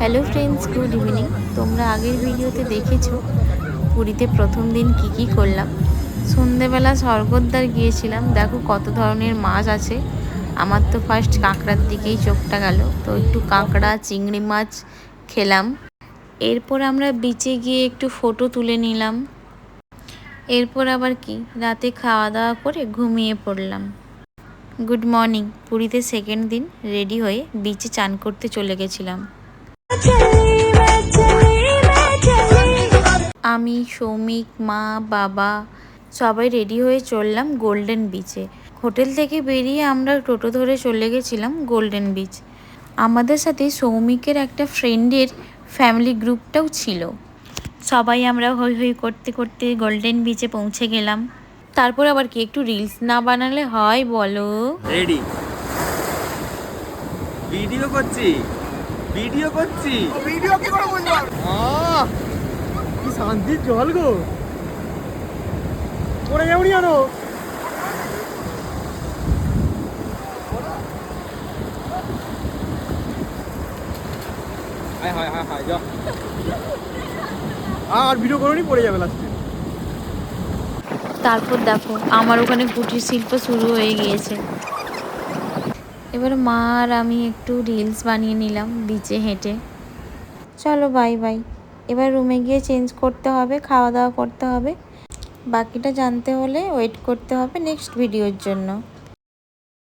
Hello friends, good evening. তোমরা আগের ভিডিওতে দেখেছো পুরীতে প্রথম দিন কি করলাম। সন্ধেবেলা স্বর্গদ্বার গিয়েছিলাম। দেখো কত ধরনের মাছ আছে। আমার তো ফার্স্ট কাঁকড়ার দিকেই চোখটা গেল, তো একটু কাঁকড়া চিংড়ি মাছ খেলাম। এরপর আমরা বিচে গিয়ে একটু ফটো তুলে নিলাম। এরপর আবার রাতে খাওয়া দাওয়া করে ঘুমিয়ে পড়লাম। Good morning. পুরীতে সেকেন্ড দিন রেডি হয়ে বিচে চান করতে চলে গেছিলাম। আমি, সৌমিক, মা, বাবা সবাই রেডি হয়ে চললাম গোল্ডেন বিচে। হোটেল থেকে বেরিয়ে আমরা টোটো ধরে চলে গেছিলাম গোল্ডেন বিচ। আমাদের সাথে সৌমিকের একটা ফ্রেন্ডের ফ্যামিলি গ্রুপটাও ছিল। সবাই আমরা হই হই করতে করতে গোল্ডেন বিচে পৌঁছে গেলাম। তারপর আবার একটু রিলস না বানালে হয় বলো? রেডি, ভিডিও করছি। ভিডিও কি করে বুঝবো? কি শান্তির জল গো, পড়ে যাবনি জানো। আর ভিডিও করোনি, পড়ে যাবে লাস্টে। তারপর দেখো আমার ওখানে কুটির শিল্প শুরু হয়ে গিয়েছে। এবার মা আর আমি একটু রিলস বানিয়ে নিলাম বিচে হেঁটে। চলো বাই বাই। এবার রুমে গিয়ে চেঞ্জ করতে হবে, খাওয়া দাওয়া করতে হবে। বাকিটা জানতে হলে ওয়েট করতে হবে নেক্সট ভিডিওর জন্য।